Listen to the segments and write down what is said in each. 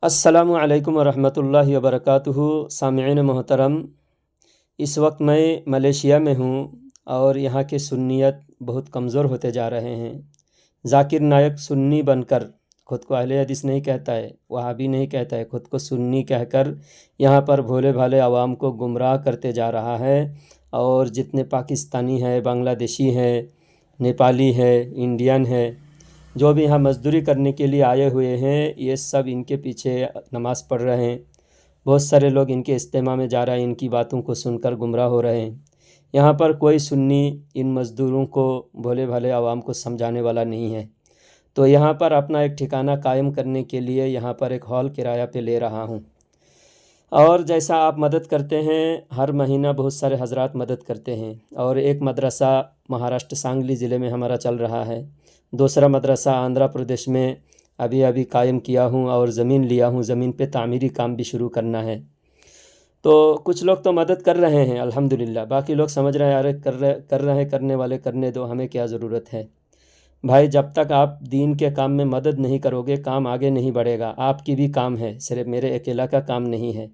अस्सलामु अलैकुम वरहमतुल्लाहि वबरकातुहू। सामिईन मोहतरम, इस वक्त मैं मलेशिया में हूँ और यहाँ के सुन्नियत बहुत कमज़ोर होते जा रहे हैं। जाकिर नायक सुन्नी बनकर ख़ुद को अहले हदीस नहीं कहता है, वहाबी नहीं कहता है, ख़ुद को सुन्नी कहकर यहाँ पर भोले भाले आवाम को गुमराह करते जा रहा है। और जितने पाकिस्तानी हैं, बांग्लादेशी हैं, नेपाली है, इंडियन है, जो भी यहाँ मज़दूरी करने के लिए आए हुए हैं, ये सब इनके पीछे नमाज़ पढ़ रहे हैं। बहुत सारे लोग इनके इज्तिमा में जा रहे हैं, इनकी बातों को सुनकर गुमराह हो रहे हैं। यहाँ पर कोई सुन्नी इन मज़दूरों को, भोले भाले आवाम को समझाने वाला नहीं है। तो यहाँ पर अपना एक ठिकाना कायम करने के लिए यहाँ पर एक हॉल किराया पे ले रहा हूँ। और जैसा आप मदद करते हैं, हर महीना बहुत सारे हजरात मदद करते हैं। और एक मदरसा महाराष्ट्र सांगली ज़िले में हमारा चल रहा है, दूसरा मदरसा आंध्र प्रदेश में अभी अभी कायम किया हूँ और ज़मीन लिया हूँ। ज़मीन पे तामीरी काम भी शुरू करना है। तो कुछ लोग तो मदद कर रहे हैं अल्हम्दुलिल्लाह, बाकी लोग समझ रहे हैं अरे कर रहे हैं, करने वाले करने दो, हमें क्या ज़रूरत है। भाई, जब तक आप दीन के काम में मदद नहीं करोगे, काम आगे नहीं बढ़ेगा। आपकी भी काम है, सिर्फ मेरे अकेला का काम नहीं है।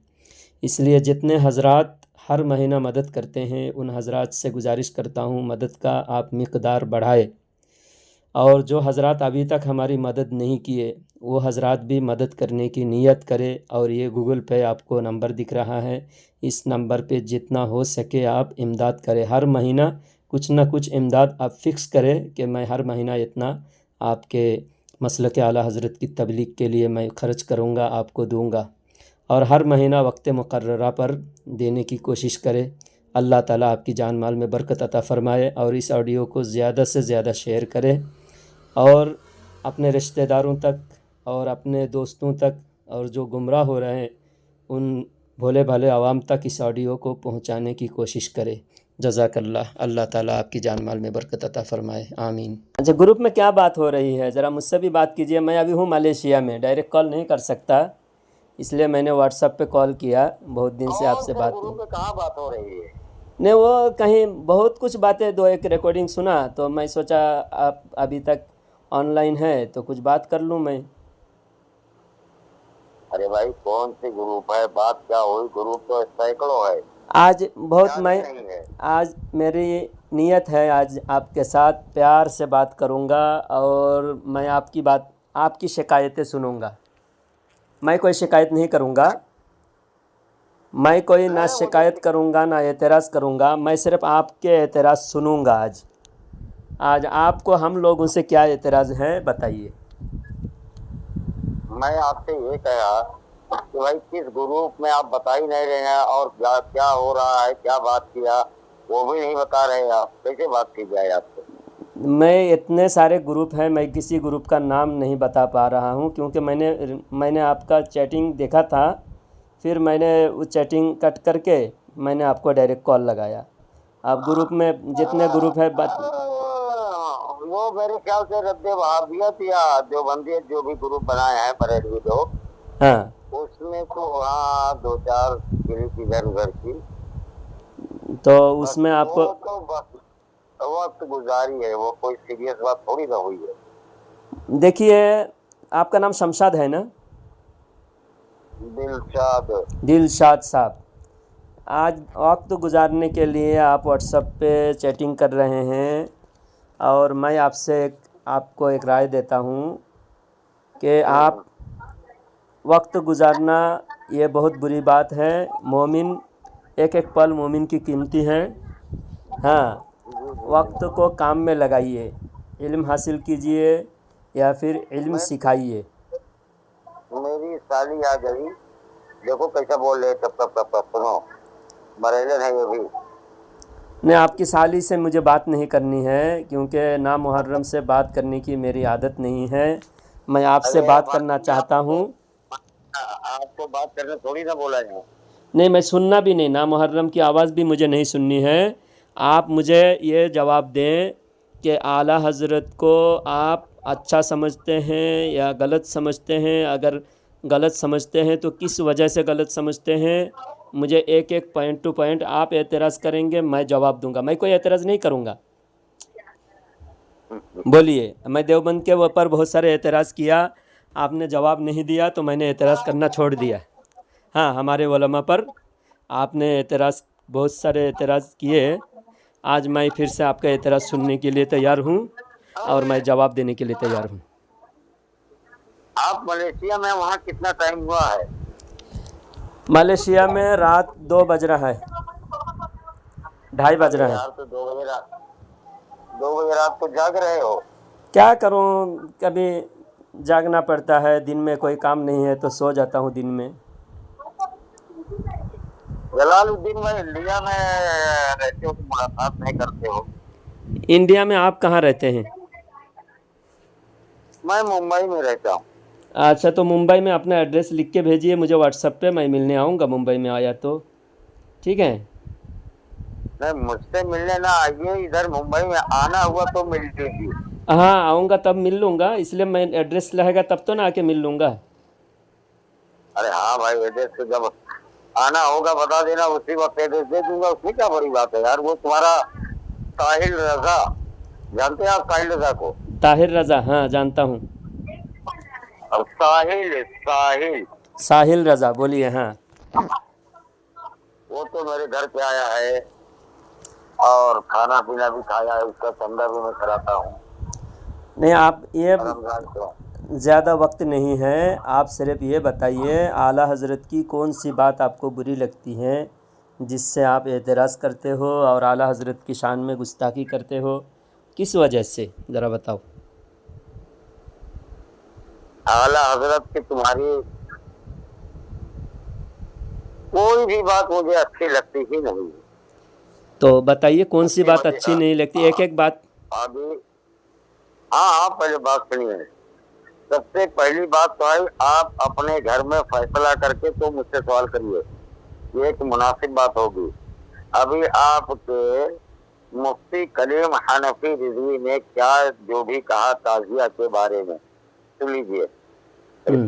इसलिए जितने हजरात हर महीना मदद करते हैं, उन हजरात से गुजारिश करता हूँ मदद का आप मिक़दार बढ़ाए। और जो हजरात अभी तक हमारी मदद नहीं किए, वो हजरात भी मदद करने की नीयत करें। और ये गूगल पे आपको नंबर दिख रहा है, इस नंबर पे जितना हो सके आप इमदाद करें। हर महीना कुछ ना कुछ इमदाद आप फ़िक्स करें कि मैं हर महीना इतना आपके मसलक आला हज़रत की तबलीग के लिए मैं ख़र्च करूँगा, आपको दूँगा। और हर महीना वक्त मुकर्ररा पर देने की कोशिश करें। अल्लाह ताला आपकी जान माल में बरकत अता फ़रमाए। और इस ऑडियो को ज़्यादा से ज़्यादा शेयर करें और अपने रिश्तेदारों तक और अपने दोस्तों तक और जो गुमराह हो रहे हैं उन भोले भाले आवाम तक इस ऑडियो को पहुंचाने की कोशिश करें। जज़ाकल्लाह। अल्लाह ताला आपकी जान माल में बरकत अता फ़रमाए, आमीन। अच्छा, ग्रुप में क्या बात हो रही है, ज़रा मुझसे भी बात कीजिए। मैं अभी हूँ मलेशिया में, डायरेक्ट कॉल नहीं कर सकता, इसलिए मैंने व्हाट्सएप पे कॉल किया। बहुत दिन से आपसे बात नहीं। कहाँ बात हो रही है? नहीं, वो कहीं बहुत कुछ बातें, दो एक रिकॉर्डिंग सुना तो मैं सोचा आप अभी तक ऑनलाइन है तो कुछ बात कर लूँ मैं। अरे भाई, कौन सी ग्रुप है? बात क्या हुई? ग्रुप तो सैकड़ों है। आज बहुत मैं नहीं है। आज मेरी नीयत है, आज आपके साथ प्यार से बात करूँगा और मैं आपकी बात, आपकी शिकायतें सुनूँगा। मैं कोई शिकायत नहीं करूँगा, मैं कोई ना शिकायत करूँगा ना एतराज़ करूँगा, मैं सिर्फ आपके एतराज़ सुनूँगा। आज आपको हम लोगों से क्या एतराज़ है बताइए। मैं आपसे ये कहा कि भाई किस ग्रुप में आप बता ही नहीं रहे हैं, और क्या हो रहा है, क्या बात किया वो भी नहीं बता रहे। आप कैसे बात की जाए आपसे? मैं इतने सारे ग्रुप हैं, मैं किसी ग्रुप का नाम नहीं बता पा रहा हूँ क्योंकि मैंने आपका चैटिंग देखा था, फिर मैंने वो चैटिंग कट करके मैंने आपको डायरेक्ट कॉल लगाया। आप ग्रुप में जितने ग्रुप है वो मेरे ख्याल से रद्दे वहाबियत या देवबंदी जो भी ग्रुप बनाए हैं बरेलवी लोग, हाँ, उसमें तो हाँ दो चार क्लिप इधर उधर की, तो उसमें आपको तो बस वक्त गुजारी है। वो कोई सीरियस बात थोड़ी ना हुई है। देखिए, आपका नाम शमशाद है ना? दिलशाद साहब, आज वक्त गुजारने के लिए आप व्हाट्सएप पे चैटिंग कर रहे हैं और मैं आपको एक राय देता हूँ कि आप वक्त गुजारना ये बहुत बुरी बात है। मोमिन, एक एक पल मोमिन की कीमती है। हाँ, वक्त को काम में लगाइए, इल्म हासिल कीजिए या फिर इल्म सिखाइए। मेरी साली आ गई, देखो कैसा बोल रहे। तब सुनो, बरेलन है ये भी। नहीं, आपकी साली से मुझे बात नहीं करनी है क्योंकि ना मुहर्रम से बात करने की मेरी आदत नहीं है। मैं आपसे बात करना चाहता हूँ। आपको बात करने थोड़ी ना बोला है। नहीं, मैं सुनना भी नहीं, ना मुहर्रम की आवाज़ भी मुझे नहीं सुननी है। आप मुझे ये जवाब दें कि आला हज़रत को आप अच्छा समझते हैं या गलत समझते हैं। अगर गलत समझते हैं तो किस वजह से गलत समझते हैं, मुझे एक एक पॉइंट टू पॉइंट आप एतराज़ करेंगे, मैं जवाब दूंगा। मैं कोई एतराज़ नहीं करूंगा। बोलिए। मैं देवबंद के ऊपर बहुत सारे एतराज़ किया, आपने जवाब नहीं दिया तो मैंने एतराज़ करना छोड़ दिया। हाँ, हमारे उलमा पर आपने एतराज़, बहुत सारे एतराज़ किए। आज मैं फिर से आपका एतराज़ सुनने के लिए तैयार हूँ और मैं जवाब देने के लिए तैयार हूँ। आप मलेशिया में वहाँ कितना टाइम हुआ है? मलेशिया में रात 2 बज रहा है, 2:30 बज रहा है। यार तो 2 बजे रात को जाग रहे हो? क्या करूँ, कभी जागना पड़ता है, दिन में कोई काम नहीं है तो सो जाता हूँ दिन में। जलालुद्दीन भाई, इंडिया में रहते हो तो मुलाकात नहीं करते हो? इंडिया में आप कहाँ रहते हैं? मैं मुंबई में रहता हूँ। अच्छा, तो मुंबई में अपना एड्रेस लिख के भेजिए मुझे व्हाट्सएप पे, मैं मिलने आऊँगा मुंबई में आया तो। ठीक है? नहीं, मुझसे मिलने ना आइए, इधर मुंबई में आना हुआ तो मिल लीजिए। हाँ, आऊँगा तब मिल लूँगा, इसलिए मैं एड्रेस रहेगा तब तो ना आके मिल लूँगा। अरे हाँ भाई, एड्रेस तो जब आना होगा बता देना, उसी वक्त एड्रेस दे दूंगा, उसमें क्या बड़ी बात है यार। वो तुम्हारा साहिल रजा, जानते हैं आप साहिल रजा को? ताहिर रज़ा, हाँ जानता हूँ। अब साहिल साहिल साहिल रज़ा, बोलिए। हाँ, वो तो मेरे घर पे आया है और खाना पीना भी खाया है, उसका संदर्भ भी मैं कराता हूँ। नहीं आप ये रमजान को ज़्यादा वक्त नहीं है, आप सिर्फ ये बताइए आला हज़रत की कौन सी बात आपको बुरी लगती है जिससे आप एतराज़ करते हो और आला हज़रत की शान में गुस्ताखी करते हो, किस वजह से, ज़रा बताओ। आला हजरत की तुम्हारी कोई भी बात मुझे अच्छी लगती ही नहीं। तो बताइए कौन सी उसकी बात वजह अच्छी नहीं लगती, एक एक बात। अभी हाँ हाँ, पहले बात सुनिए। सबसे पहली बात तो है, आप अपने घर में फैसला करके तो मुझसे सवाल करिए, ये एक मुनासिब बात होगी। अभी आपके मुफ्ती कलीम हनफी रिजवी ने क्या जो भी कहा ताजिया के बारे में, सुन लीजिए।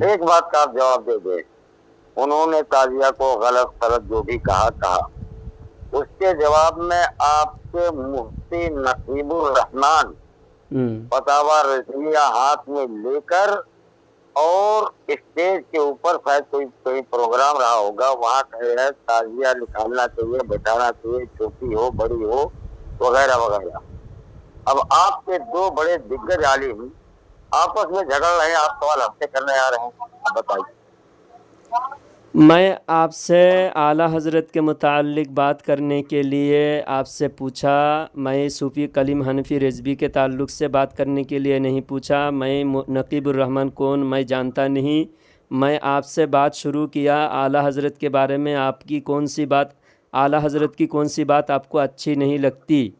एक बात का आप जवाब दे दें। उन्होंने ताजिया को गलत सलत जो भी कहा, उसके जवाब में आपके मुफ्ती नकीबुर रहमान फतावा रज़िया हाथ में लेकर और स्टेज के ऊपर शायद कोई प्रोग्राम रहा होगा, वहाँ कहे है ताजिया निकालना चाहिए, बैठाना चाहिए, छोटी हो बड़ी हो वगैरह वगैरह। अब आपके दो बड़े दिग्गज आलिम आपस में झगड़ रहे हैं, आप सवाल हमसे करने आ रहे हैं, आप बताइए। मैं आपसे आला हज़रत के मुताल्लिक़ बात करने के लिए आपसे पूछा, मैं सूफ़ी कलीम हनफी रिज़वी के ताल्लुक़ से बात करने के लिए नहीं पूछा। मैं नकीबुर रहमान कौन मैं जानता नहीं। मैं आपसे बात शुरू किया आला हज़रत के बारे में, आपकी कौन सी बात, आला हज़रत की कौन सी बात आपको अच्छी नहीं लगती,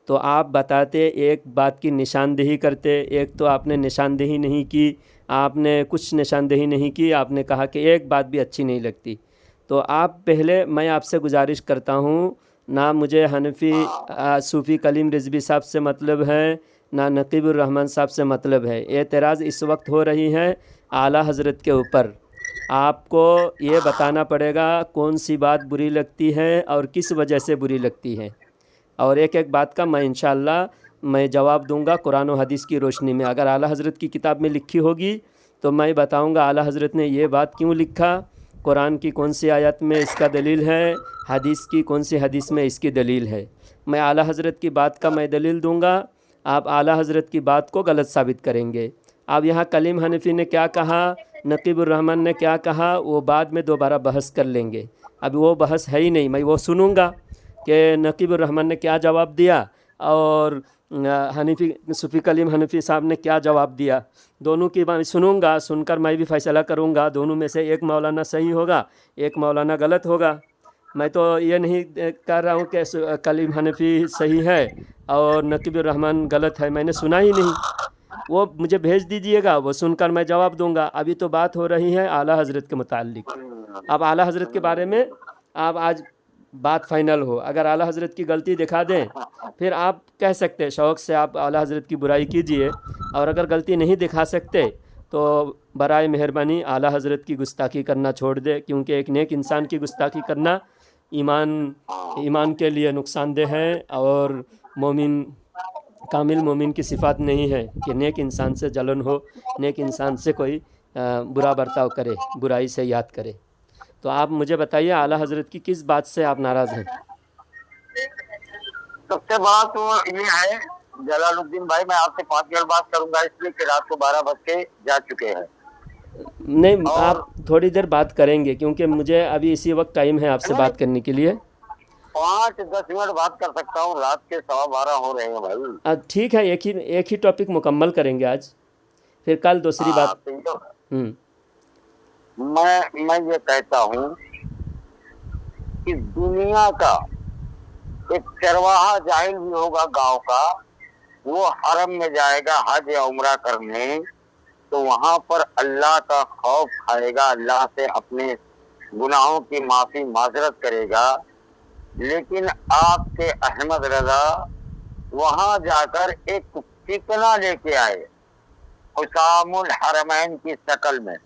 तो आप बताते, एक बात की निशानदेही करते। एक तो आपने निशानदेही नहीं की, आपने कुछ निशानदेही नहीं की, आपने कहा कि एक बात भी अच्छी नहीं लगती। तो आप पहले, मैं आपसे गुजारिश करता हूँ, ना मुझे हनफी सूफ़ी कलीम रिज़वी साहब से मतलब है, ना नकीबुर रहमान साहब से मतलब है। एतराज़ इस वक्त हो रही है आला हज़रत के ऊपर। आपको ये बताना पड़ेगा कौन सी बात बुरी लगती है और किस वजह से बुरी लगती है, और एक एक बात का मैं इंशाअल्लाह मैं जवाब दूंगा कुरान और हदीस की रोशनी में। अगर आला हज़रत की किताब में लिखी होगी तो मैं बताऊंगा आला हज़रत ने ये बात क्यों लिखा, कुरान की कौन सी आयत में इसका दलील है, हदीस की कौन सी हदीस में इसकी दलील है। मैं आला हज़रत की बात का मैं दलील दूंगा, आप आला हज़रत की बात को गलत साबित करेंगे। अब यहाँ कलीम हनफी ने क्या कहा, नकीबुर रहमान ने क्या कहा, वो बाद में दोबारा बहस कर लेंगे। अभी वो बहस है ही नहीं, मैं वो सुनूंगा कि नकीबुर रहमान ने क्या जवाब दिया और हनीफ़ी सूफ़ी कलीम हनफी साहब ने क्या जवाब दिया। दोनों की बात सुनूंगा, सुनकर मैं भी फ़ैसला करूंगा। दोनों में से एक मौलाना सही होगा, एक मौलाना गलत होगा। मैं तो ये नहीं कह रहा हूँ कि कलीम हनफी सही है और नकीबुर रहमान गलत है, मैंने सुना ही नहीं। वो मुझे भेज दीजिएगा, वो सुनकर मैं जवाब दूंगा। अभी तो बात हो रही है आला हज़रत के मुताल्लिक़। अब आला हज़रत के बारे में आप आज बात फाइनल हो, अगर आला हज़रत की गलती दिखा दें फिर आप कह सकते हैं, शौक़ से आप आला हज़रत की बुराई कीजिए, और अगर गलती नहीं दिखा सकते तो बराए मेहरबानी आला हज़रत की गुस्ताखी करना छोड़ दे, क्योंकि एक नेक इंसान की गुस्ताखी करना ईमान के लिए नुकसानदेह है, और मोमिन कामिल मोमिन की सिफ़ात नहीं है कि नेक इंसान से जलन हो, नेक इंसान से कोई बुरा बर्ताव करे, बुराई से याद करे। तो आप मुझे बताइए आला हज़रत की किस बात से आप नाराज़ हैं? सबसे बात तो ये है जलालुद्दीन भाई, मैं आपसे 5 मिनट बात करूंगा इसलिए कि रात को 12 बज के जा चुके हैं। नहीं, और आप थोड़ी देर बात करेंगे क्योंकि मुझे अभी इसी वक्त टाइम है आपसे बात करने के लिए। 5-10 मिनट बात कर सकता हूँ, रात के 12:15 हो रहे हैं भाई। ठीक है, एक ही टॉपिक मुकम्मल करेंगे आज, फिर कल दूसरी बात। तो हम्म। मैं ये कहता हूँ कि दुनिया का एक चरवाहा जाहिल भी होगा गांव का, वो हरम में जाएगा हज या उम्रा करने, तो वहां पर अल्लाह का खौफ खाएगा, अल्लाह से अपने गुनाहों की माफी माजरत करेगा। लेकिन आपके अहमद रजा वहां जाकर एक फितना लेके आए हुसामुल हरमैन की शक्ल में।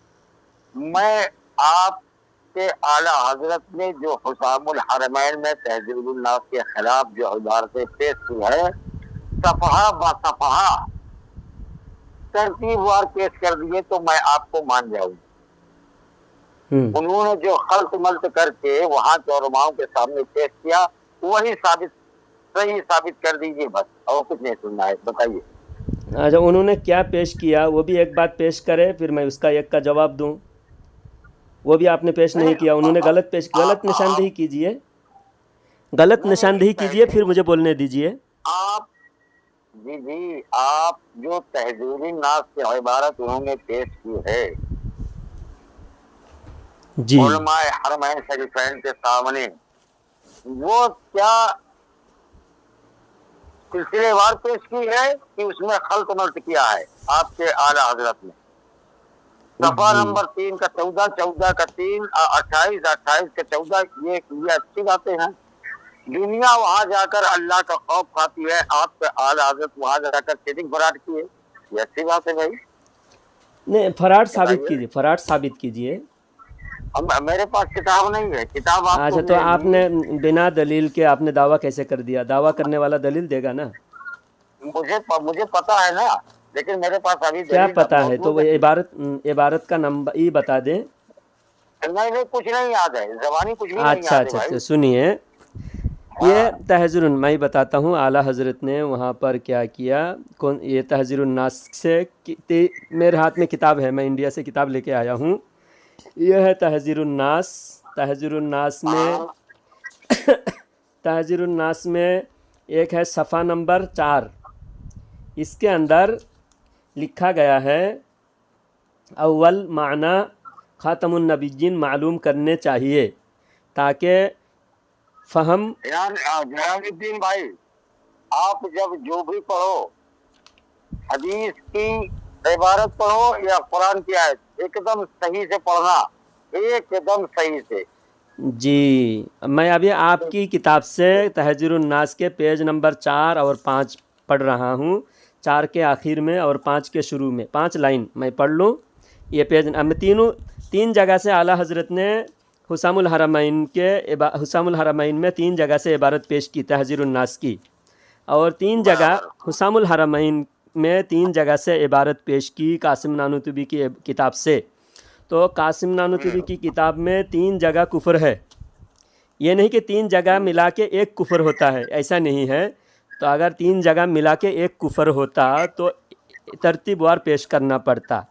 मैं आपके आला हजरत ने जो हुसामुल हरमैन में तहजीबुल नास के खिलाफ जो इबारतें पेश की है, सफहा ब सफहा तरतीबवार पेश कर दिए तो मैं आपको मान जाऊं। उन्होंने जो खल्त मल्त करके वहां के उलमाओं के सामने पेश किया वही सही साबित कर दीजिए, बस और कुछ नहीं सुनना है, बताइए। अच्छा, उन्होंने क्या पेश किया वो भी एक बात पेश करे, फिर मैं उसका एक का जवाब दूं। वो भी आपने पेश नहीं किया, उन्होंने गलत निशानदेही कीजिए, गलत निशानदेही कीजिए, फिर मुझे बोलने दीजिए। आप जी आप जो तहजीबुल नास की इबारत उन्होंने पेश की है जी उलमाए हरमैन शरीफैन के सामने, वो क्या सिलसिलेवार पेश की है कि उसमें खल्त मल्त किया है आपके आला हजरत ने? सफा नंबर 3 का 14, 14 का 3, 28, 28 का 14, ये अच्छी बातें हैं। दुनिया वहां जाकर अल्लाह का खौफ खाती है, आपके आला हजरत वहां जाकर चीटिंग फराड की है, ये अच्छी बात है भाई। नहीं, फराड साबित कीजिए, फराड साबित कीजिए। मेरे पास किताब नहीं है, किताब आपको अच्छा, तो आपने बिना दलील के आपने दावा कैसे कर दिया? दावा करने वाला दलील देगा ना? मुझे पता है ना, लेकिन मेरे पास अभी क्या पता है? तो वो इबारत का नंबर ई बता दें। नहीं, कुछ नहीं याद है, जबानी कुछ भी नहीं याद है भाई। अच्छा, सुनिए, ये तहज़ीरुन मैं बताता हूँ आला हज़रत ने वहाँ पर क्या किया। कौन ये तहज़ीरुन नास से मेरे हाथ में किताब है, मैं इंडिया से किताब लेके आया हूँ। यह है तहज़ीरुन नास। तहज़ीरुन नास में तहज़ीरुन नास में एक है सफ़ा नंबर 4। इसके अंदर लिखा गया है अव्वल माना ख़ातमुन नबिय्यीन मालूम करने चाहिए ताकि फ़हम। जलालुद्दीन भाई, आप जब जो भी पढ़ो, हदीस की इबारत पढ़ो या कुरान की आयत, एकदम सही से पढ़ना, एकदम सही से। जी, मैं अभी आपकी किताब से तहज़ीरुन नास के पेज नंबर 4 और 5 पढ़ रहा हूँ। 4 के आखिर में और 5 के शुरू में 5 लाइन मैं पढ़ लूँ। ये पेज अब तीन जगह से आला हज़रत ने हुसामुल हरमैन में 3 जगह से इबारत पेश की तहज़ीरुन नास की, और 3 जगह हुसामुल हरमैन में 3 जगह से इबारत पेश की कासिम नानूतुबी की किताब से। तो कासिम नानूतुबी की किताब में 3 जगह कुफर है। ये नहीं कि 3 जगह मिला के एक कुफर होता है, ऐसा नहीं है। तो अगर 3 जगह मिला के एक कुफर होता तो तरतीबवार पेश करना पड़ता।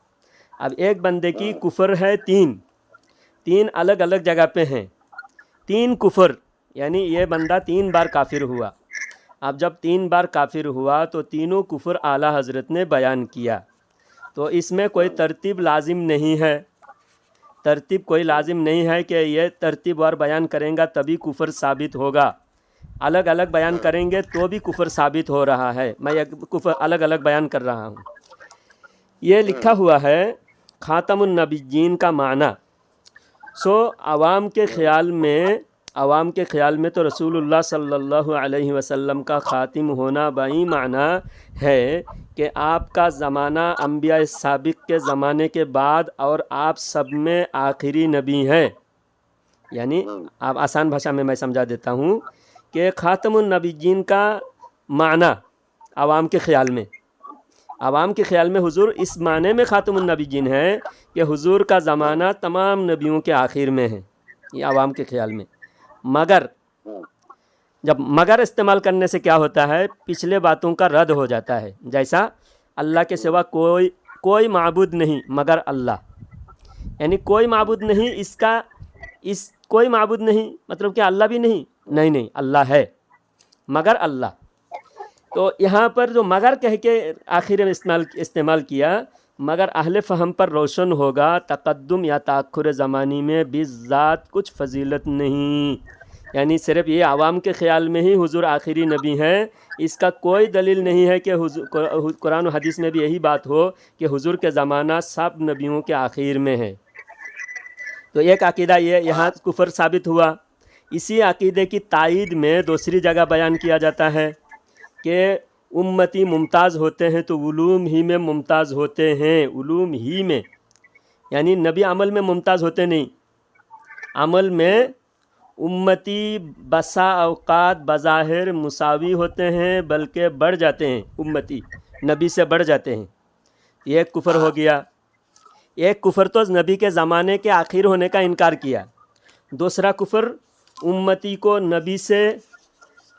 अब एक बंदे की कुफर है 3 अलग अलग जगह पे हैं, 3 कुफर, यानी ये बंदा 3 बार काफिर हुआ। अब जब 3 बार काफिर हुआ तो तीनों कुफर आला हज़रत ने बयान किया। तो इसमें कोई तरतीब लाजिम नहीं है, तरतीब कोई लाजिम नहीं है कि ये तरतीबवार बयान करेंगे तभी कुफर साबित होगा। अलग अलग बयान करेंगे तो भी कुफर साबित हो रहा है। मैं कुफर अलग अलग बयान कर रहा हूँ। ये लिखा हुआ है ख़ातमुन नबिय्यीन का माना। आवाम के ख़्याल में तो रसूलुल्लाह सल्लल्लाहु अलैहि वसल्लम का ख़ातिम होना बाई माना है कि आपका ज़माना अंबिया साबिक़ के ज़माने के बाद और आप सब में आखिरी नबी है। यानी आप आसान भाषा में मैं समझा देता हूँ कि ख़ातमुन नबिय्यीन का माना आवाम के ख़्याल में आवाम के ख्याल में हुजूर इस माने में ख़ातमुन नबीयीन है कि हुजूर का ज़माना तमाम नबियों के आखिर में है, ये आवाम के ख्याल में। मगर जब मगर इस्तेमाल करने से क्या होता है, पिछले बातों का रद्द हो जाता है। जैसा अल्लाह के सिवा कोई माबूद नहीं मगर अल्लाह, यानी कोई माबूद नहीं, इस कोई माबूद नहीं मतलब कि अल्लाह भी नहीं, नहीं अल्लाह है मगर अल्लाह। तो यहाँ पर जो मगर कह के आखिर में इस्तेमाल किया, मगर अहले फ़हम पर रोशन होगा तक़द्दुम या ताख़ुर ज़मानी में बिज़ात कुछ फजीलत नहीं, यानी सिर्फ ये आवाम के ख़्याल में ही हुजूर आखिरी नबी हैं, इसका कोई दलील नहीं है कि कुरान और हदीस में भी यही बात हो कि हुजूर के ज़माना सब नबियों के आखिर में है। तो एक अक़ीदा ये यहाँ कुफ़र साबित हुआ। इसी अक़ीदे की तायीद में दूसरी जगह बयान किया जाता है कि उम्मती मुमताज़ होते हैं तो उलूम ही में मुमताज़ होते हैं, उलूम ही में, यानी नबी अमल में मुमताज़ होते नहीं, अमल में उम्मती बसा औकात बज़ाहिर मुसावी होते हैं, बल्कि बढ़ जाते हैं, उम्मती नबी से बढ़ जाते हैं। ये कुफ़र हो गया। एक कुफ़र तो नबी के ज़माने के आखिर होने का इनकार किया, दूसरा कुफ़र उम्मती को नबी से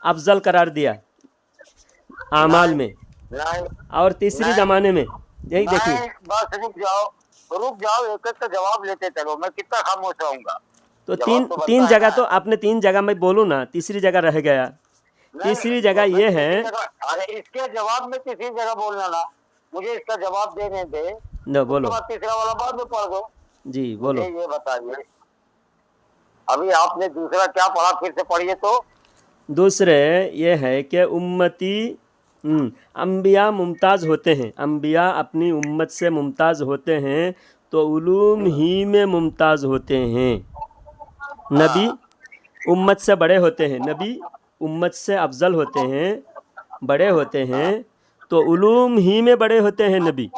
अफजल करार दिया आमाल में, और तीसरी ज़माने में यही देखिए। बस रुक जाओ, एक एक का जवाब लेते चलो, मैं कितना खामोश रहूंगा। तो तीन जगह तो आपने, तीन जगह मैं बोलूँ ना, तीसरी जगह रह गया। तीसरी जगह ये है, अरे इसके जवाब में तीसरी जगह बोलना ना, मुझे इसका जवाब देने दे, न बोलो। तीसरा वाला बाद में पढ़ दो जी बोलो। ये बताइए, अभी आपने दूसरा क्या पढ़ा, फिर से पढ़िए। तो दूसरे ये है कि उम्मती अम्बिया मुमताज़ होते हैं, अम्बिया अपनी उम्मत से मुमताज़ होते हैं तो उलूम ही में मुमताज़ होते हैं। नबी उम्मत से बड़े होते हैं, नबी उम्मत से अफजल होते हैं, बड़े होते हैं, तो उलूम ही में बड़े होते हैं नबी,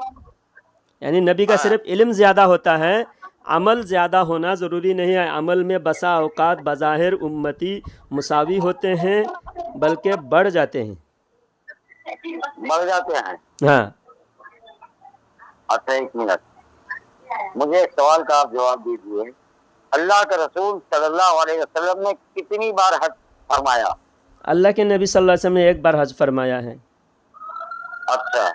यानी नबी का सिर्फ इल्म ज़्यादा होता है, अमल ज़्यादा होना ज़रूरी नहीं है। अमल में बसा औकात बज़ाहिर उम्मती मुसावी होते हैं, बल्कि बढ़ जाते हैं, बढ़ जाते हैं। हाँ। अच्छा एक मिनट, मुझे एक सवाल का आप जवाब दीजिए। अल्लाह के रसूल सल्लल्लाहु अलैहि वसल्लम ने कितनी बार हज फरमाया? अल्लाह के नबी सल्लल्लाहु अलैहि वसल्लम ने एक बार हज फरमाया है। अच्छा,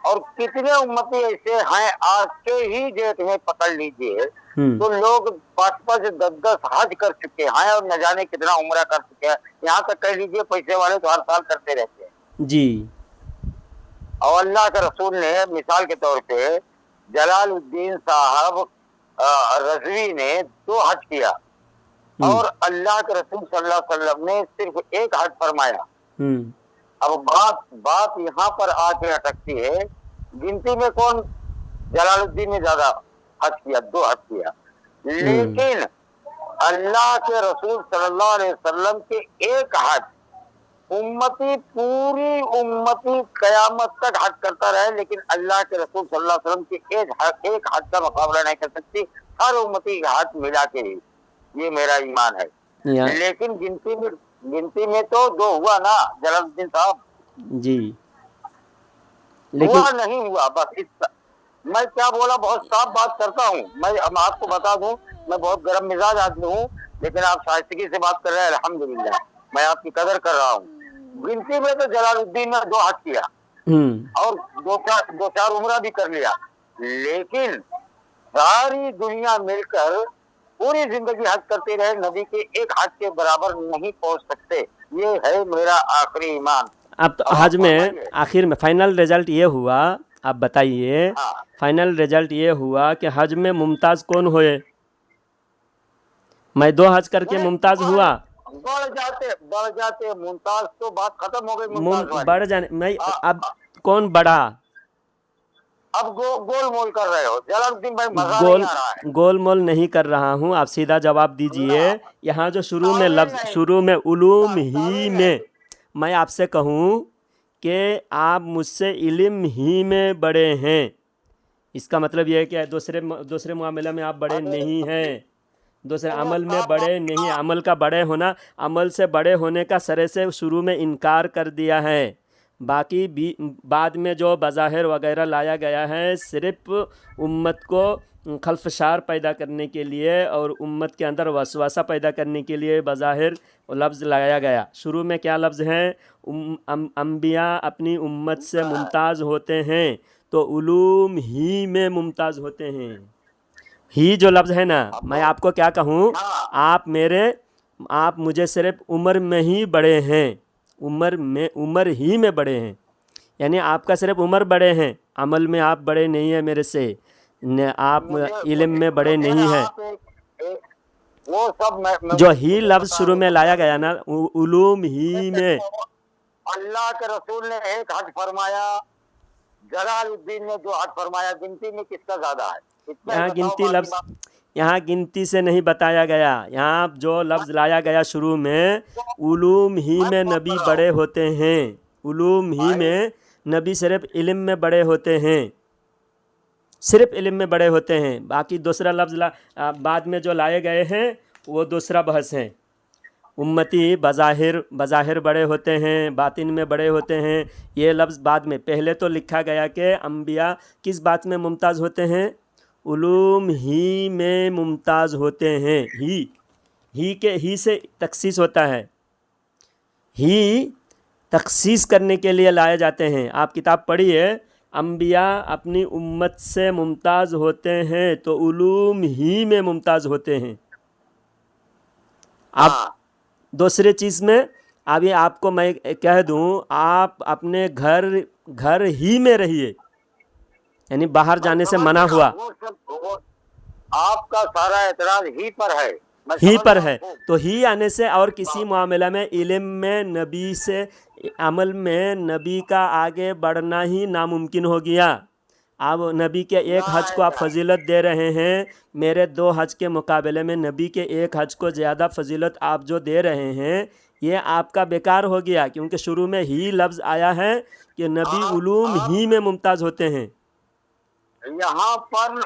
और कितने उम्मती ऐसे हैं, आज के ही डेट में पकड़ लीजिए तो लोग 5-5 10-10 हज कर चुके हैं और न जाने कितना उम्रा कर चुके हैं। यहाँ तक कह लीजिए पैसे वाले तो हर साल करते रहते हैं जी। और अल्लाह के रसूल ने मिसाल के तौर पे जलालुद्दीन साहब रज़वी ने 2 हज किया और अल्लाह के रसूल सल्लल्लाहु अलैहि वसल्लम ने सिर्फ 1 हज फरमाया। अब बात यहाँ पर आके अटकती है, गिनती में कौन जलालुद्दीन ने ज्यादा हज किया? 2 हज किया, लेकिन अल्लाह के रसूल सल्लल्लाहु अलैहि वसल्लम के 1 हज पूरी उम्मती कयामत तक हज करता रहे, लेकिन अल्लाह के रसूल सल्लल्लाहु अलैहि वसल्लम के एक हज का मुकाबला नहीं कर सकती हर उम्मती का हज मिला के ही। ये मेरा ईमान है। लेकिन गिनती में तो 2 हुआ ना जलालुद्दीन साहब जी, लेकिन हुआ नहीं हुआ। बस मैं क्या बोला, बहुत साफ बात करता हूँ। मैं आपको बता दूं, मैं बहुत गर्म मिजाज आदमी हूँ, लेकिन आप शाइस्तगी से बात कर रहे हैं, अल्हम्दुलिल्लाह, मैं आपकी कदर कर रहा हूँ। गिनती में तो जलालुद्दीन ने 2 हज किया और 2-4 उम्रा भी कर लिया, लेकिन सारी दुनिया मिलकर पूरी जिंदगी हज करते रहे, नबी के 1 हज के बराबर नहीं पहुंच सकते। ये है मेरा आखिरी ईमान। अब तो हज में आखिर में फाइनल रिजल्ट ये हुआ, आप बताइए। फाइनल रिजल्ट ये हुआ कि हज में मुमताज़ कौन हुए? मैं 2 हज करके मुमताज़ हुआ। बढ़ जाते मुमताज तो बात खत्म हो गई। बढ़ जाने मैं अब कौन बढ़ा? अब गोल मोल कर रहे हो जलालुद्दीन भाई, मजा नहीं आ रहा है। गोल मोल नहीं कर रहा हूँ, आप सीधा जवाब दीजिए। यहाँ जो शुरू में लफ्ज, शुरू में उलूम ही में, मैं आपसे कहूँ कि आप मुझसे इल्म ही में बड़े हैं, इसका मतलब यह है कि दूसरे मामले में आप बड़े नहीं हैं, दूसरे अमल में बड़े नहीं। अमल का बड़े होना, अमल से बड़े होने का सरे से शुरू में इनकार कर दिया है। बाकी बाद में जो बज़ाहिर वगैरह लाया गया है सिर्फ़ उम्मत को खल्फशार पैदा करने के लिए और उम्मत के अंदर वसवासा पैदा करने के लिए बज़ाहिर लफ्ज़ लाया गया। शुरू में क्या लफ्ज़ है? अम्बिया अपनी उम्मत से मुमताज़ होते हैं तो उलूम ही में मुमताज़ होते हैं। ही जो लफ्ज़ है ना, मैं आपको क्या कहूँ, आप मुझे सिर्फ उम्र में ही बड़े हैं, उम्र ही में बड़े हैं, यानी आपका सिर्फ उम्र बड़े हैं, अमल में आप बड़े नहीं हैं मेरे से, आप इल्म में बड़े नहीं हैं। वो सब जो ही लफ्ज़ शुरू में लाया गया ना, उलूम ही में, अल्लाह के रसूल ने एक हज फरमाया, जलालुद्दीन ने जो हज फरमाया, गिनती में किसका ज्यादा है? यहाँ गिनती से नहीं बताया गया। यहाँ जो लफ्ज़ लाया गया शुरू में, उलूम ही में नबी बड़े होते हैं, उलूम ही में नबी सिर्फ इल्म में बड़े होते हैं, सिर्फ इल्म में बड़े होते हैं। बाकी दूसरा लफ्ज़ बाद में जो लाए गए हैं वो दूसरा बहस है। उम्मती बज़ाहिर बड़े होते हैं, बातिन में बड़े होते हैं, ये लफ्ज़ बाद में। पहले तो लिखा गया कि अम्बिया किस बात में मुमताज़ होते हैं? उलूम ही में मुमताज़ होते हैं। ही से तखसीस होता है, ही तखसीस करने के लिए लाए जाते हैं। आप किताब पढ़िए, अम्बिया अपनी उम्मत से मुमताज़ होते हैं तो उलूम ही में मुमताज़ होते हैं। आप दूसरे चीज़ में अभी आपको मैं कह दूं, आप अपने घर ही में रहिए, यानी बाहर जाने से मना हुआ। आपका सारा एतराज ही पर है, ही पर है, तो ही आने से और किसी मामला में, इल्म में, नबी से अमल में नबी का आगे बढ़ना ही नामुमकिन हो गया। अब नबी के एक हज को आप फजीलत दे रहे हैं, मेरे 2 हज के मुकाबले में नबी के एक हज को ज़्यादा फजीलत आप जो दे रहे हैं, ये आपका बेकार हो गया, क्योंकि शुरू में ही लफ्ज़ आया है कि नबी उलूम ही में मुमताज़ होते हैं। यहाँ पर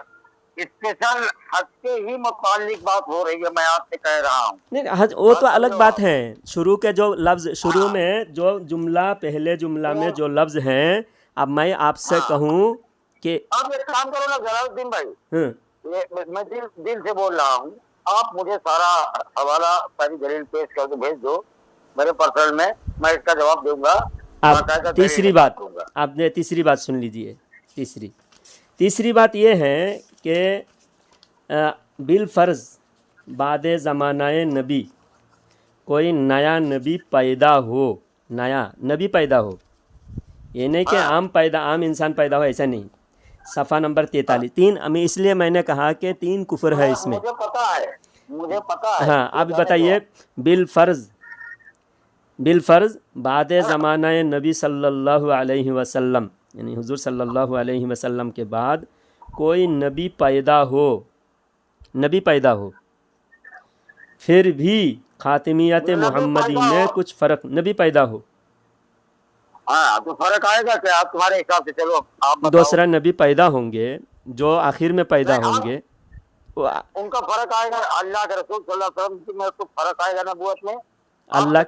स्पेशल हज के ही मुताल्लिक बात हो रही है, मैं आपसे कह रहा हूँ। नहीं, हज वो तो अलग बात है। शुरू के जो लफ्ज़, शुरू में जो जुमला, पहले जुमला में जो लफ्ज़ हैं, अब मैं आपसे कहूँ कि आप एक काम करो ना जलालुद्दीन भाई, मैं दिल से बोल रहा हूँ, आप मुझे सारा हवाला, सारी दलील पेश करके भेज दो मेरे पर्सनल में, मैं इसका जवाब दूंगा। आप तीसरी बात, आपने तीसरी बात सुन लीजिए। तीसरी बात ये है कि बिल फ़र्ज़ बादे ज़मानाए नबी कोई नया नबी पैदा हो, नया नबी पैदा हो, ये नहीं कि आम इंसान पैदा हो, ऐसा नहीं। सफ़ा नंबर 43 3, इसलिए मैंने कहा कि 3 कुफ्र है इसमें। मुझे पता है। हाँ, आप बताइए, बिल फ़र्ज़ बादे ज़मानाए नबी सल्लल्लाहु अलैहि वसल्लम, यानी हुज़ूर सल्लल्लाहु अलैहि वसल्लम के बाद कोई नबी पैदा हो, फिर भी खातिमियत मोहम्मदी में कुछ फ़र्क, नबी पैदा हो, तो फ़र्क आएगा क्या? आप तुम्हारे हिसाब से, चलो आप बताओ। दूसरा नबी पैदा होंगे जो आखिर में पैदा होंगे, उनका फ़र्क आएगा। अल्लाह के रसूल सल्लल्लाहु अलैहि वसल्लम में कुछ फ़र्क आएगा नबूवत में, अल्लाह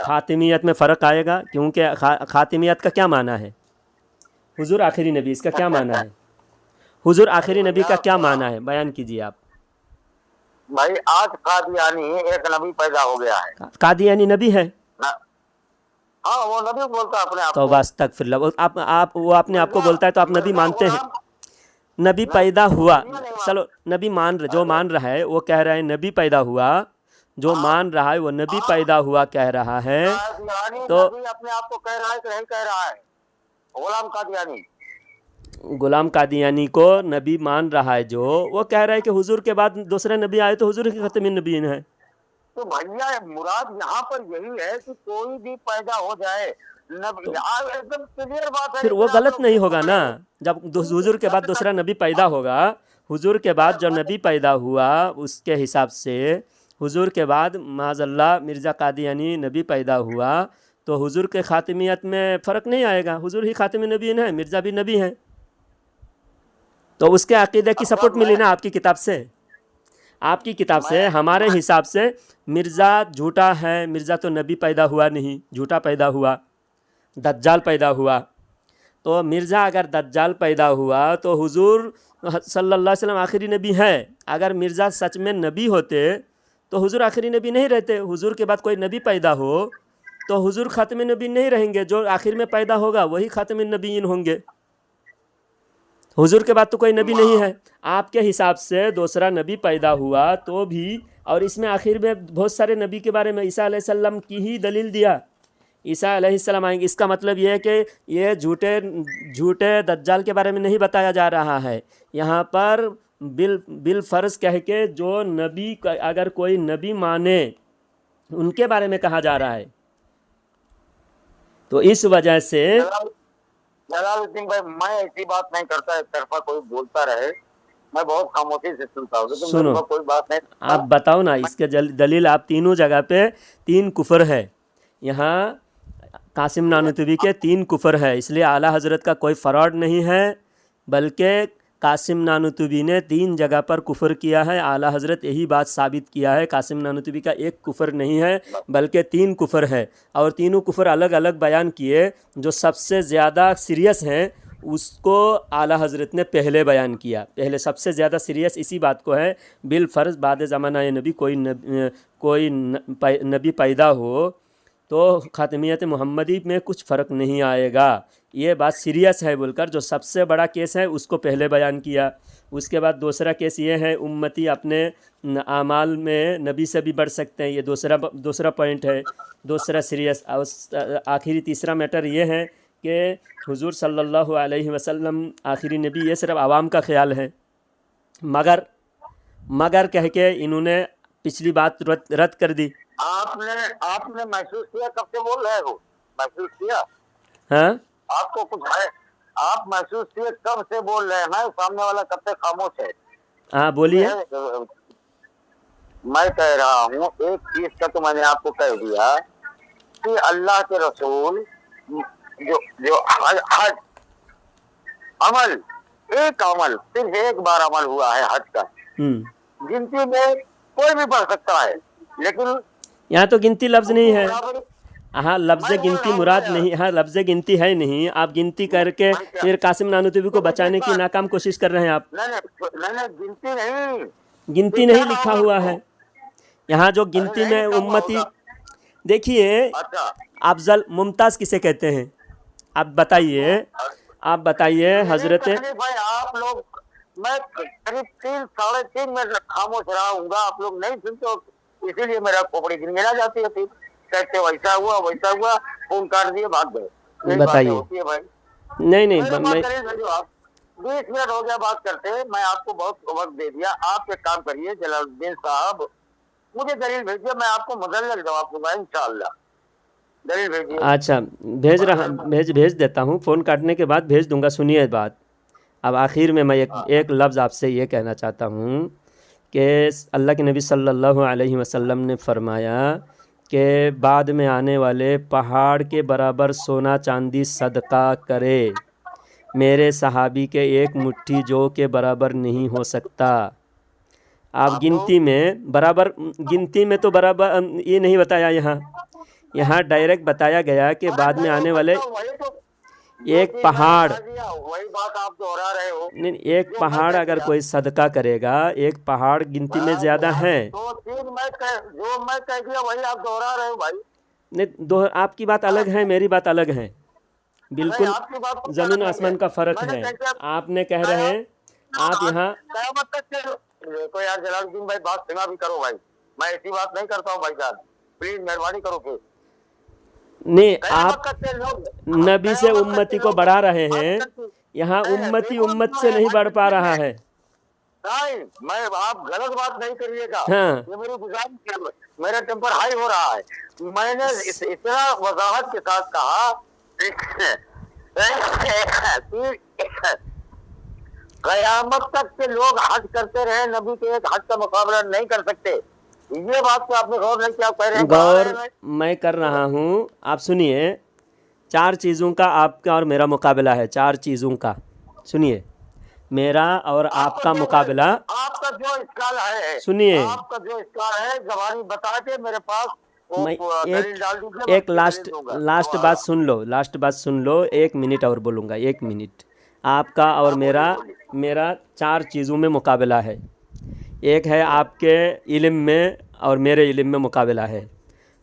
खातिमियत में फ़र्क आएगा, क्योंकि खातिमियत का क्या माना है? हुजूर आखिरी नबी, इसका क्या माना है? हुजूर आखिरी नबी का क्या माना है, बयान कीजिए आप। भाई आज कादियानी एक नबी पैदा हो गया है। कादियानी नबी है? हाँ, वो नबी बोलता है अपने आप को। तो बस तकफिर, आप वो अपने आप को बोलता है तो आप नबी मानते हैं? नबी पैदा हुआ, चलो नबी जो मान रहा है वो कह रहा है नबी पैदा हुआ, जो मान रहा है वो नबी पैदा हुआ कह रहा है, तो अपने आप को कह रहा है कि नहीं कह रहा है? गुलाम कादियानी को नबी मान रहा है, जो वो कह रहा है कि हुजूर के बाद दूसरे नबी आए तो हुजूर के खत्मी नबी है। तो भैया मुराद यहाँ पर यही है कि कोई भी पैदा हो जाए, एकदम क्लियर बात है। फिर वो गलत नहीं होगा ना, जब हुजूर के बाद दूसरा नबी पैदा होगा, हुजूर के बाद जो नबी पैदा हुआ उसके हिसाब से हुजूर के बाद माज़अल्लाह मिर्ज़ा कादियानी नबी पैदा हुआ, तो हुजूर के खातिमियत में फ़र्क नहीं आएगा। हुजूर ही खातिमी नबी है, मिर्ज़ा भी नबी हैं, तो उसके अक़ीदे की सपोर्ट मिली ना आपकी किताब से। आपकी किताब से हमारे हिसाब से मिर्ज़ा झूठा है, मिर्ज़ा तो नबी पैदा हुआ नहीं, झूठा पैदा हुआ। दज्जाल पैदा हुआ, तो मिर्ज़ा अगर दज्जाल पैदा हुआ तो हुजूर सल्लल्लाहु अलैहि वसल्लम आखिरी नबी हैं। अगर मिर्ज़ा सच में नबी होते तो हुजूर आखिरी नबी नहीं रहते। हुजूर के बाद कोई नबी पैदा हो तो हुजूर ख़ातम नबी नहीं रहेंगे, जो आखिर में पैदा होगा वही ख़ातम नबीयीन होंगे। हुजूर के बाद तो कोई नबी नहीं है। आपके हिसाब से दूसरा नबी पैदा हुआ तो भी, और इसमें आखिर में बहुत सारे नबी के बारे में ईसा अलैहिस्सलाम की ही दलील दिया, ईसा अलैहिस्सलाम आएंगे। इसका मतलब ये है कि ये झूठे दज्जाल के बारे में नहीं बताया जा रहा है। यहाँ पर बिल फ़र्ज़ कह के जो नबी अगर कोई नबी माने उनके बारे में कहा जा रहा है। तो इस वजह से जलालुद्दीन भाई, मैं ऐसी बात नहीं करता, एक तरफा कोई बोलता रहे, मैं बहुत खामोशी से सुनता हूँ, लेकिन सुनो, कोई बात नहीं। आप बताओ ना इसके दलील। आप तीनों जगह पे 3 कुफर है। यहाँ कासिम नानूतवी के 3 कुफर है, इसलिए आला हज़रत का कोई फ्रॉड नहीं है, बल्कि कासिम नानूतवी ने 3 जगह पर कुफर किया है। आला हज़रत यही बात साबित किया है, कासिम नानूतवी का एक कुफर नहीं है बल्कि 3 कुफर है। और तीनों कुफर अलग अलग बयान किए। जो सबसे ज़्यादा सीरियस हैं उसको आला हज़रत ने पहले बयान किया। पहले सबसे ज़्यादा सीरियस इसी बात को है, बिल फ़र्ज़ बाद ज़माना नबी कोई नबी पैदा हो तो ख़ातमियत मोहम्मदी में कुछ फ़र्क नहीं आएगा। ये बात सीरियस है बोलकर जो सबसे बड़ा केस है उसको पहले बयान किया। उसके बाद दूसरा केस ये है, उम्मती अपने आमाल में नबी से भी बढ़ सकते हैं। ये दूसरा पॉइंट है, दूसरा सीरियस। और आखिरी तीसरा मैटर ये है कि हुजूर सल्लल्लाहु अलैहि वसल्लम आखिरी नबी, ये सिर्फ आवाम का ख्याल है। मगर कह के इन्होंने पिछली बात रद्द कर दी। आपने महसूस किया कब से बोल रहे हो? महसूस किया? हाँ, आपको कुछ है? आप महसूस किए कब से बोल रहे हैं? सामने वाला कब से खामोश है? हाँ बोलिए। मैं कह रहा हूँ एक चीज का तो मैंने आपको कह दिया कि अल्लाह के रसूल जो हज अमल, एक अमल, सिर्फ एक बार अमल हुआ है हज का। गिनती में कोई भी पढ़ सकता है, लेकिन यहाँ तो गिनती लफ्ज़ नहीं है। हाँ, लफ्ज़ गिनती मुराद नहीं। हाँ, लफ्ज़ गिनती है नहीं। आप गिनती करके फिर कासिम नानूतवी को बचाने की नाकाम कोशिश कर रहे हैं आप। नहीं, गिनती नहीं लिखा हुआ है यहाँ। जो गिनती में उम्मती, देखिए अफजल मुमताज़ किसे कहते हैं? आप बताइए हजरत। आप लोग, मैं करीब 3-3.5 मिनट खामोश रहा हूँ, आप लोग नहीं सुनते हो, इसीलिए मेरा खोपड़ी गिनगिना जाती है। कहते वैसा हुआ, फोन काट दिए, भाग गए। बताइए। नहीं 20 मिनट हो गया बात करते, मैं आपको बहुत वक्त दे दिया। आप एक काम करिए जलालुद्दीन साहब, मुझे दलील भेजिए, मैं आपको मुदल्लल जवाब दूंगा इंशाअल्लाह। दलील भेजिए। अच्छा, भेज देता हूँ। फ़ोन काटने के बाद भेज दूंगा। सुनिए बात। अब आखिर में मैं एक लफ्ज़ आपसे ये कहना चाहता हूँ कि अल्लाह के नबी सल्लल्लाहु अलैहि वसल्लम ने फरमाया कि बाद में आने वाले पहाड़ के बराबर सोना चांदी सदका करे, मेरे सहाबी के एक मुट्ठी जौ के बराबर नहीं हो सकता। आप गिनती में तो बराबर ये नहीं बताया। यहाँ डायरेक्ट बताया गया कि बाद में आने वाले एक पहाड़, वही बात आप दोहरा रहे हो। नहीं, एक पहाड़ अगर कोई सदका करेगा, एक पहाड़ गिनती में ज़्यादा है। जो मैं कह दिया वही आप दोहरा रहे हो भाई। नहीं, आपकी बात अलग है, मेरी बात अलग है। बिल्कुल ज़मीन आसमान का फ़र्क है। आपने कह रहे हैं आप यहाँ देखो यार जलालुद्दीन भाई, बात सुना भी करो भाई। मैं ऐसी बात नहीं करता हूँ भाई साहब, प्लीज मेहरबानी करो। फिर नहीं, आप नबी से उम्मती को बढ़ा रहे हैं, यहाँ उम्मत से नहीं बढ़ पा रहा है। नहीं, मैं आप गलत बात नहीं करिएगा। हाँ। ये मेरी गुजारिश है, मेरा टेम्पर हाई हो रहा है। मैंने इतना वजाहत के साथ कहा कयामत तक के लोग हज करते रहे, नबी के एक हज का मुकाबला नहीं कर सकते। ये बात पे आपने गौर नहीं किया? कह रहे हैं गौर मैं कर रहा हूँ। आप सुनिए, 4 चीज़ों का आपका और मेरा मुकाबला है। 4 चीज़ों का सुनिए, मेरा और आपका मुकाबला। आपका जो इस्काल है, सुनिए, आपका जो इस्काल है जबानी बता के मेरे पास वो मैं दलील डाल दीजिए, एक मैं लास्ट दलील दूंगा। लास्ट बात सुन लो, लास्ट बात सुन लो, 1 मिनट और बोलूँगा, 1 मिनट। आपका और हाँ, मेरा बोलिए बोलिए। मेरा 4 चीज़ों में मुकाबला है। एक है आपके इल्म में और मेरे इल्म में मुकाबला है।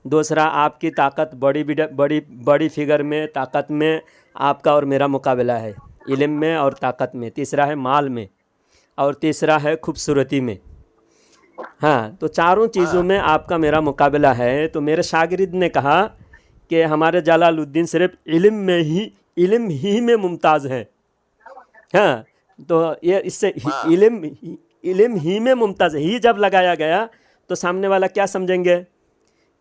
दूसरा आपकी ताकत, बड़ी बड़ी बड़ी फिगर में, ताकत में आपका और मेरा मुकाबला है, इल्म में और ताकत में। तीसरा है माल में, और तीसरा है खूबसूरती में। हाँ, तो चारों चीज़ों हाँ में आपका मेरा मुकाबला है। तो मेरे शागिर्द ने कहा कि हमारे जलालुद्दीन सिर्फ इल्म ही में मुमताज़ हैं। हाँ, तो ये इससे हाँ इल्म ही में मुमताज़ है, ही जब लगाया गया तो सामने वाला क्या समझेंगे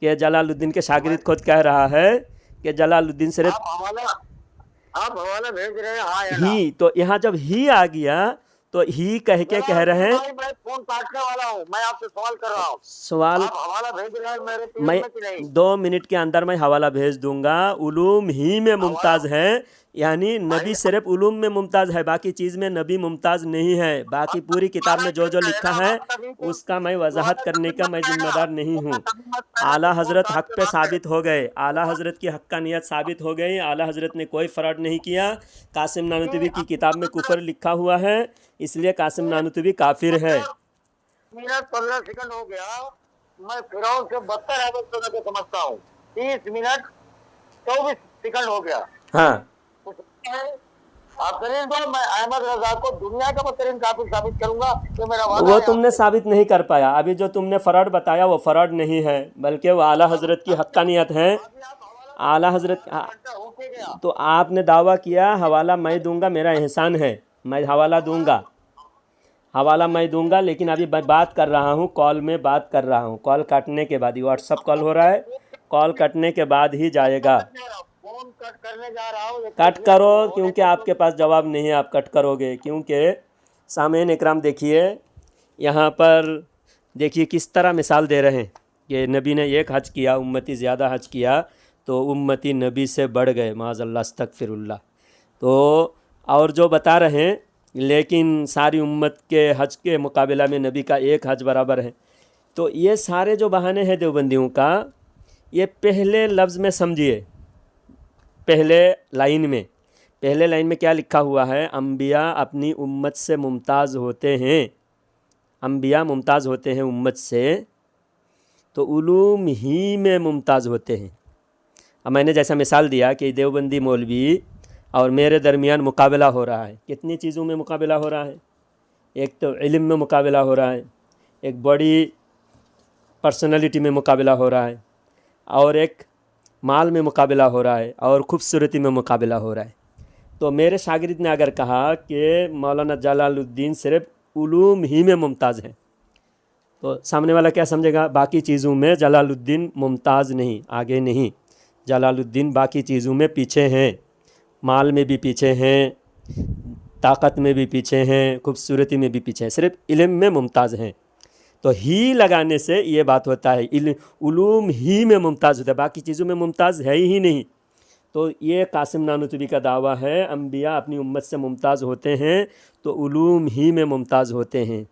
कि जलालुद्दीन के मैं शागिर्द खुद कह रहा है कि जलालुद्दीन सिर्फ आप हवाला भेज रहे हैं, हाँ या ना? ही। तो यहाँ जब ही आ गया तो ही कह के कह रहे हैं। मैं फोन काटने वाला हूँ, मैं आपसे सवाल कर रहा हूँ। सवाल आप हवाला भेज रहे हैं मेरे पेज मैं में कि नहीं? 2 मिनट के अंदर मैं हवाला भेज दूंगा। उलूम ही में हवाला मुमताज़ है, यानी नबी भाई, सिर्फ उलूम में मुमताज़ है, बाकी चीज़ में नबी मुमताज़ नहीं है। बाकी पूरी किताब में जो जो लिखा है उसका मैं वजाहत करने का मैं ज़िम्मेदार नहीं हूँ। आला हज़रत हक़ पे साबित हो गए, आला हज़रत की हक्कानियत साबित हो गई। आला हज़रत ने कोई फ़्रॉड नहीं किया। कासिम नानूतवी की किताब में कुफर लिखा हुआ है, इसलिए कासिम नानूतवी काफिर है। मिनट 15 सेकंड हो गया। मैं फिरौन से बदतर है को समझता हूँ। 30 मिनट 24 सेकंड हो गया। हाँ, आप दलील दो, मैं अहमद रजा को दुनिया का बदतरीन काफिर साबित करूंगा। तो मेरा वादा वो है तुमने आपसे। साबित नहीं कर पाया। अभी जो तुमने फ़्रॉड बताया वो फ़्रॉड नहीं है, बल्कि वो आला हज़रत की हक्कानियत है। अभी आप हवाला आला हज़रत घंटा हो के गया। तो आपने दावा किया हवाला मैं दूंगा, मेरा एहसान है, मैं हवाला दूंगा, हवाला मैं दूंगा। लेकिन अभी मैं बात कर रहा हूँ, कॉल में बात कर रहा हूँ। कॉल काटने के बाद ही, व्हाट्सअप कॉल हो रहा है, कॉल कटने के बाद ही जाएगा। फोन कट करने जा रहा हूँ। कट करो, क्योंकि आपके पास जवाब नहीं है, आप कट करोगे। क्योंकि सामईन इकराम देखिए, यहाँ पर देखिए किस तरह मिसाल दे रहे हैं कि नबी ने एक हज किया, उम्मती ज़्यादा हज किया तो उम्मती नबी से बढ़ गए, माज़अल्लाह अस्तगफिरुल्लाह। तो और जो बता रहे हैं, लेकिन सारी उम्मत के हज के मुकाबला में नबी का एक हज बराबर है। तो ये सारे जो बहाने हैं देवबंदियों का, ये पहले लफ्ज़ में समझिए। पहले लाइन में क्या लिखा हुआ है? अम्बिया अपनी उम्मत से मुमताज़ होते हैं, अम्बिया मुमताज़ होते हैं उम्मत से, तो उलूम ही में मुमताज़ होते हैं। अब मैंने जैसा मिसाल दिया कि देवबंदी मौलवी और मेरे दरमियान मुकाबला हो रहा है। कितनी चीज़ों में मुकाबला हो रहा है? एक तो इल्म में मुकाबला हो रहा है, एक बड़ी पर्सनालिटी में मुकाबला हो रहा है, और एक माल में मुकाबला हो रहा है, और ख़ूबसूरती में मुकाबला हो रहा है। तो मेरे शागिर्द ने अगर कहा कि मौलाना जलालुद्दीन सिर्फ उलूम ही में मुमताज़ हैं, तो सामने वाला क्या समझेगा? बाकी चीज़ों में जलालुद्दीन मुमताज़ नहीं, आगे नहीं। जलालुद्दीन बाकी चीज़ों में पीछे हैं, माल में भी पीछे हैं, ताकत में भी पीछे हैं, खूबसूरती में भी पीछे हैं, सिर्फ इल्म में मुमताज़ हैं। तो ही लगाने से ये बात होता है, उलूम ही में मुमताज़ होता है, बाकी चीज़ों में मुमताज़ है ही नहीं। तो ये कासिम नानूतवी का दावा है, अम्बिया अपनी उम्मत से मुमताज़ होते हैं तो उलूम ही में मुमताज़ होते हैं।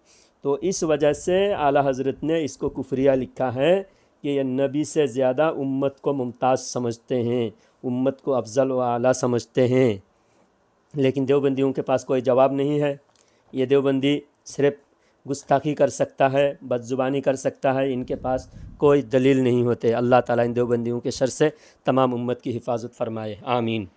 तो इस वजह से आला हज़रत ने इसको कुफरिया लिखा है कि ये नबी से ज़्यादा उम्मत को मुमताज़ समझते हैं, उम्मत को अफजल व आला समझते हैं। लेकिन देवबंदियों के पास कोई जवाब नहीं है। ये देवबंदी सिर्फ गुस्ताखी कर सकता है, बदजुबानी कर सकता है, इनके पास कोई दलील नहीं होते। अल्लाह ताला इन देवबंदियों के शर से तमाम उम्मत की हिफाजत फरमाए, आमीन।